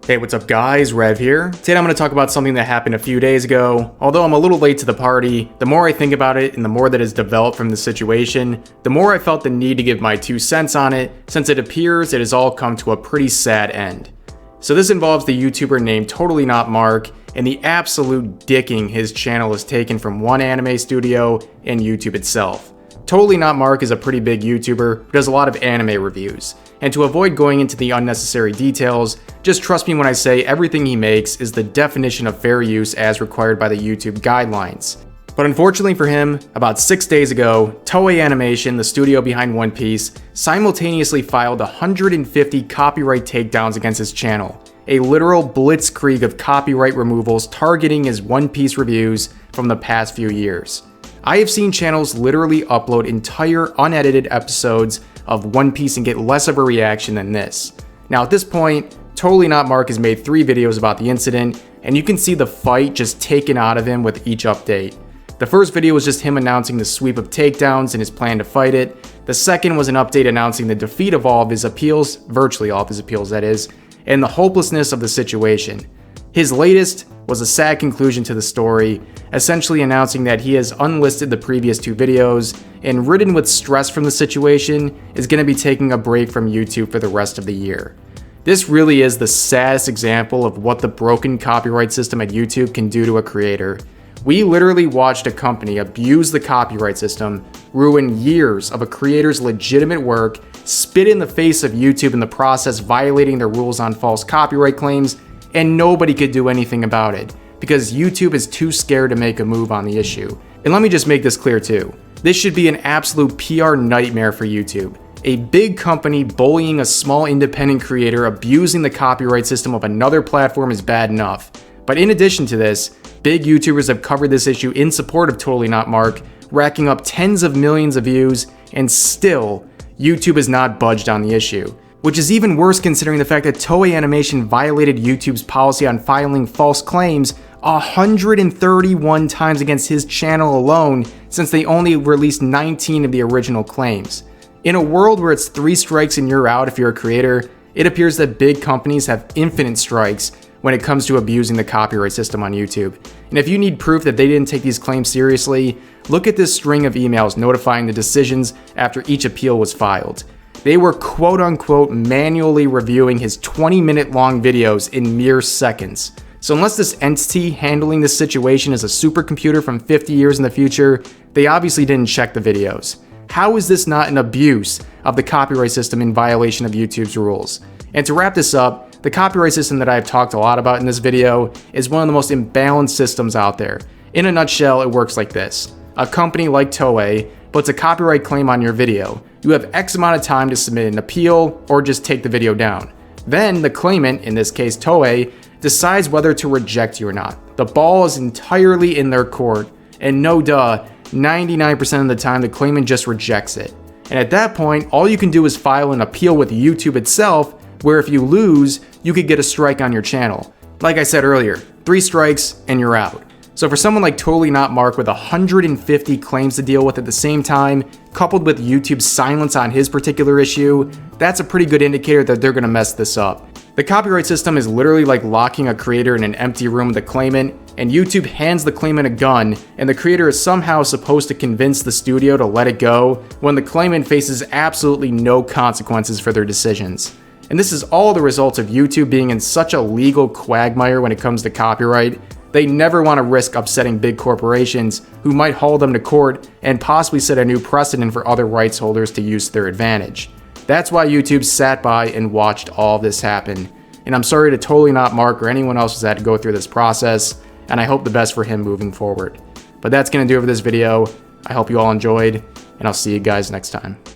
Hey, what's up guys, Rev here. Today I'm going to talk about something that happened a few days ago. Although I'm a little late to the party, the more I think about it and the more that has developed from the situation, the more I felt the need to give my 2 cents on it, since it appears it has all come to a pretty sad end. So this involves the YouTuber named Totally Not Mark and the absolute dicking his channel has taken from one anime studio and YouTube itself. Totally Not Mark is a pretty big YouTuber who does a lot of anime reviews. And to avoid going into the unnecessary details, just trust me when I say everything he makes is the definition of fair use as required by the YouTube guidelines. But unfortunately for him, about 6 days ago, Toei Animation, the studio behind One Piece, simultaneously filed 150 copyright takedowns against his channel. A literal blitzkrieg of copyright removals targeting his One Piece reviews from the past few years. I have seen channels literally upload entire unedited episodes of One Piece and get less of a reaction than this. Now at this point, Totally Not Mark has made 3 videos about the incident, and you can see the fight just taken out of him with each update. The first video was just him announcing the sweep of takedowns and his plan to fight it. The second was an update announcing the defeat of all of his appeals, virtually all of his appeals that is, and the hopelessness of the situation. His latest was a sad conclusion to the story, essentially announcing that he has unlisted the previous 2 videos and, ridden with stress from the situation, is going to be taking a break from YouTube for the rest of the year. This really is the saddest example of what the broken copyright system at YouTube can do to a creator. We literally watched a company abuse the copyright system, ruin years of a creator's legitimate work, spit in the face of YouTube in the process, violating their rules on false copyright claims, and nobody could do anything about it because YouTube is too scared to make a move on the issue. And let me just make this clear too. This should be an absolute PR nightmare for YouTube. A big company bullying a small independent creator abusing the copyright system of another platform is bad enough. But in addition to this, big YouTubers have covered this issue in support of Totally Not Mark, racking up tens of millions of views, and still, YouTube has not budged on the issue. Which is even worse considering the fact that Toei Animation violated YouTube's policy on filing false claims 131 times against his channel alone, since they only released 19 of the original claims. In a world where it's 3 strikes and you're out if you're a creator, it appears that big companies have infinite strikes when it comes to abusing the copyright system on YouTube. And if you need proof that they didn't take these claims seriously, look at this string of emails notifying the decisions after each appeal was filed. They were quote-unquote manually reviewing his 20-minute long videos in mere seconds. So unless this entity handling this situation is a supercomputer from 50 years in the future, they obviously didn't check the videos. How is this not an abuse of the copyright system in violation of YouTube's rules? And to wrap this up, the copyright system that I've talked a lot about in this video is one of the most imbalanced systems out there. In a nutshell, it works like this. A company like Toei puts a copyright claim on your video. You have X amount of time to submit an appeal or just take the video down. Then the claimant, in this case Toei, decides whether to reject you or not. The ball is entirely in their court, and no duh, 99% of the time the claimant just rejects it. And at that point, all you can do is file an appeal with YouTube itself, where if you lose, you could get a strike on your channel. Like I said earlier, 3 strikes and you're out. So for someone like Totally Not Mark with 150 claims to deal with at the same time, coupled with YouTube's silence on his particular issue, that's a pretty good indicator that they're gonna mess this up. The copyright system is literally like locking a creator in an empty room with a claimant, and YouTube hands the claimant a gun, and the creator is somehow supposed to convince the studio to let it go when the claimant faces absolutely no consequences for their decisions. And this is all the result of YouTube being in such a legal quagmire when it comes to copyright. They never want to risk upsetting big corporations who might haul them to court and possibly set a new precedent for other rights holders to use to their advantage. That's why YouTube sat by and watched all this happen. And I'm sorry to Totally Not Mark or anyone else who's had to go through this process, and I hope the best for him moving forward. But that's going to do it for this video. I hope you all enjoyed, and I'll see you guys next time.